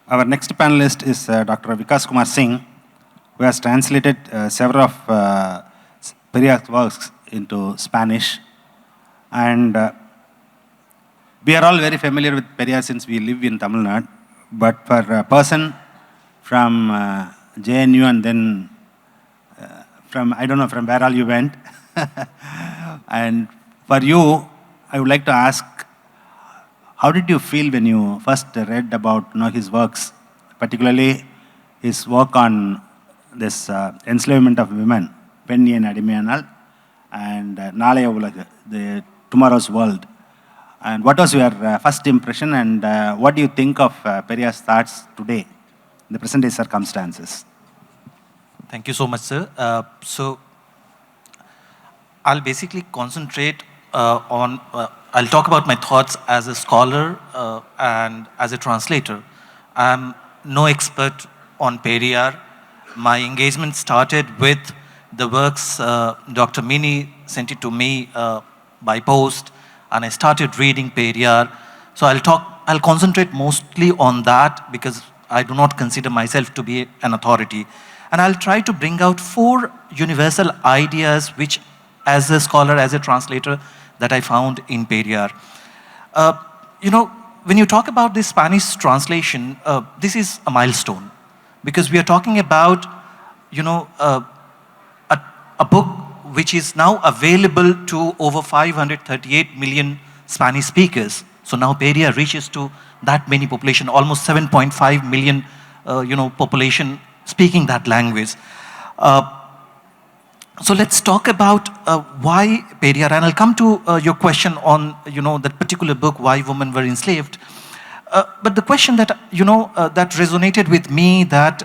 Our next panelist is Dr. Kumar Singh, who has translated several of Periyar's works into Spanish. And we are all very familiar with Periyar since we live in Tamil Nadu. But for a person from JNU and then from, I don't know from where all you went, and for you, I would like to ask, how did you feel when you first read about his works, particularly his work on this enslavement of women, Penny and Adimianal, and Nalaya Ulaga, the Tomorrow's World? And what was your first impression, and what do you think of Periyar's thoughts today, in the present day circumstances? Thank you so much, sir. So I'll basically concentrate I'll talk about my thoughts as a scholar and as a translator. I'm no expert on Periyar. My engagement started with the works Dr. Mini sent it to me by post, and I started reading Periyar. So I'll concentrate mostly on that because I do not consider myself to be an authority. And I'll try to bring out 4 universal ideas which, as a scholar, as a translator, that I found in Periyar. When you talk about this Spanish translation, this is a milestone because we are talking about, a book which is now available to over 538 million Spanish speakers. So now Periyar reaches to that many population, almost 7.5 million, population speaking that language. So let's talk about why Periyar, and I'll come to your question on, that particular book, why women were enslaved. But the question that, that resonated with me, that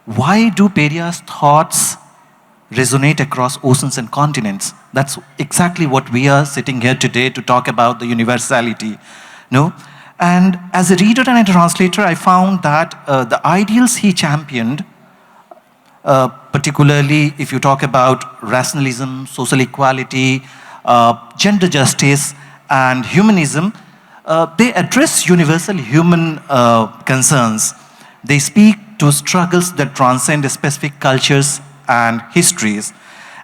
why do Periyar's thoughts resonate across oceans and continents? That's exactly what we are sitting here today to talk about, the universality. And as a reader and a translator, I found that the ideals he championed, particularly if you talk about rationalism, social equality, gender justice, and humanism, they address universal human concerns. They speak to struggles that transcend specific cultures and histories.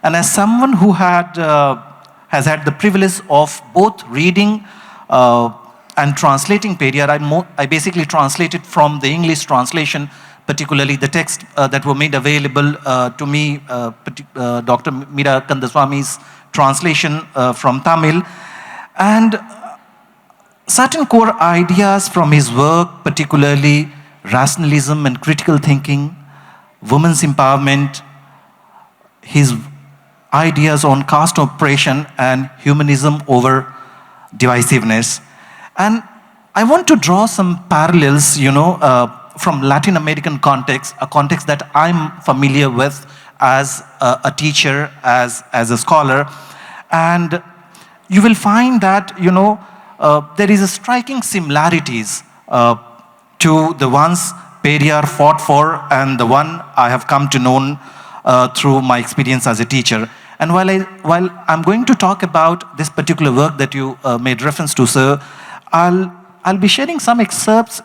And as someone who has had the privilege of both reading and translating Periyar, I basically translated from the English translation, particularly the text that were made available to me, Dr. Meera Kandaswamy's translation from Tamil. And certain core ideas from his work, particularly rationalism and critical thinking, women's empowerment, his ideas on caste oppression and humanism over divisiveness. And I want to draw some parallels, from Latin American context, a context that I'm familiar with as a teacher, as a scholar. And you will find that, there is a striking similarities to the ones Periyar fought for and the one I have come to know through my experience as a teacher. And while I'm going to talk about this particular work that you made reference to, sir, I'll be sharing some excerpts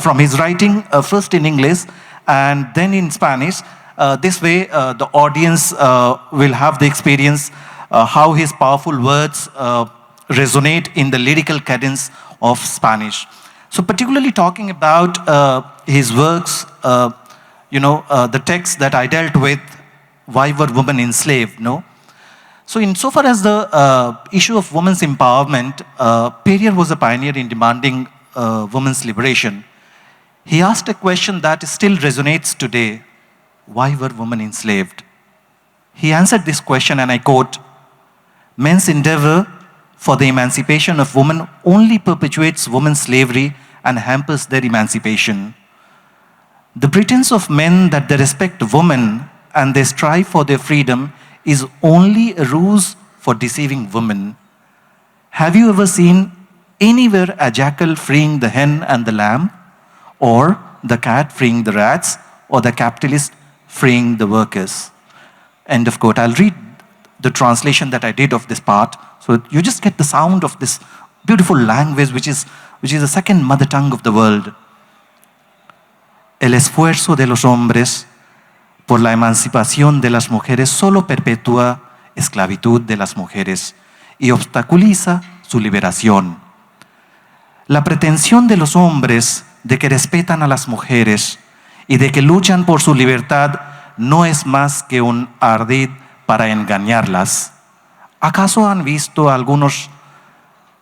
from his writing, first in English and then in Spanish. This way, the audience will have the experience how his powerful words resonate in the lyrical cadence of Spanish. So particularly talking about his works, the text that I dealt with, why were women enslaved, So insofar as the issue of women's empowerment, Periyar was a pioneer in demanding women's liberation. He asked a question that still resonates today. Why were women enslaved? He answered this question, and I quote, "Men's endeavor for the emancipation of women only perpetuates women's slavery and hampers their emancipation. The pretense of men that they respect women and they strive for their freedom is only a ruse for deceiving women. Have you ever seen anywhere a jackal freeing the hen and the lamb, or the cat freeing the rats, or the capitalist freeing the workers?" End of quote. I'll read the translation that I did of this part, so you just get the sound of this beautiful language, which is the second mother tongue of the world. el esfuerzo de los hombres por la emancipación de las mujeres solo perpetúa esclavitud de las mujeres y obstaculiza su liberación. La pretensión de los hombres de que respetan a las mujeres y de que luchan por su libertad no es más que un ardid para engañarlas. ¿Acaso han visto algunos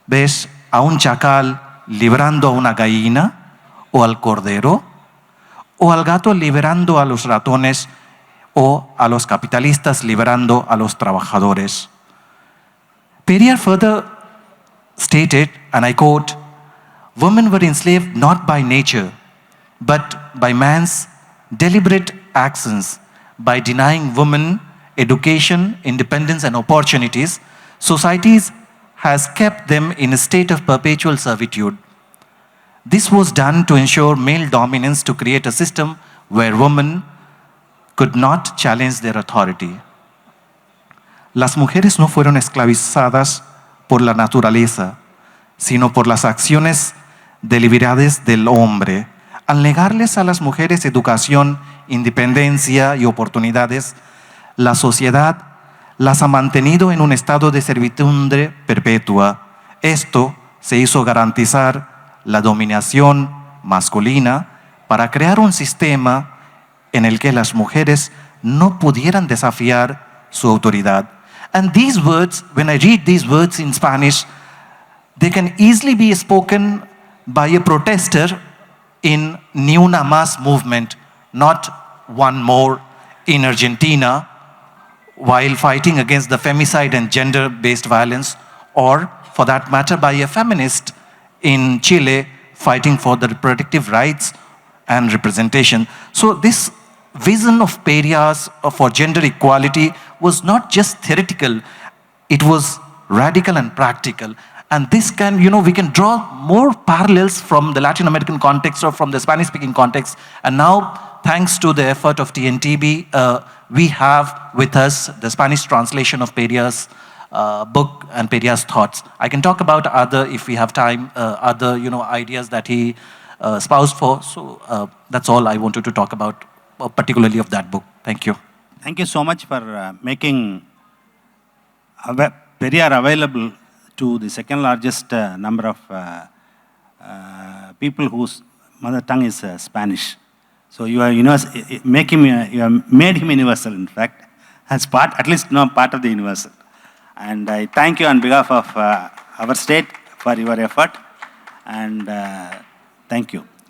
ves a un chacal librando a una gallina o al cordero? ¿O al gato liberando a los ratones o a los capitalistas liberando a los trabajadores? Periyar further stated, and I quote, "Women were enslaved not by nature, but by man's deliberate actions. By denying women education, independence, and opportunities, societies has kept them in a state of perpetual servitude. This was done to ensure male dominance, to create a system where women could not challenge their authority." Las mujeres no fueron esclavizadas por la naturaleza, sino por las acciones deliberadas del hombre. Al negarles a las mujeres educación, independencia y oportunidades, la sociedad las ha mantenido en un estado de servidumbre perpetua. Esto se hizo garantizar la dominación masculina para crear un sistema en el que las mujeres no pudieran desafiar su autoridad. And these words, when I read these words in Spanish, they can easily be spoken by a protester in Ni Una Más movement, not one more in Argentina, while fighting against the femicide and gender-based violence, or for that matter by a feminist in Chile fighting for the reproductive rights and representation. So this vision of Periyar's for gender equality was not just theoretical, it was radical and practical. And this can, we can draw more parallels from the Latin American context or from the Spanish-speaking context. And now, thanks to the effort of TNTB, we have with us the Spanish translation of Periyar's book and Periyar's thoughts. I can talk about other, if we have time, other ideas that he espoused for. So that's all I wanted to talk about, particularly of that book. Thank you. Thank you so much for making Periyar available to the second largest number of people whose mother tongue is Spanish. So you are you have made him universal, in fact, as part, at least part of the universal. And I thank you on behalf of our state for your effort, and thank you.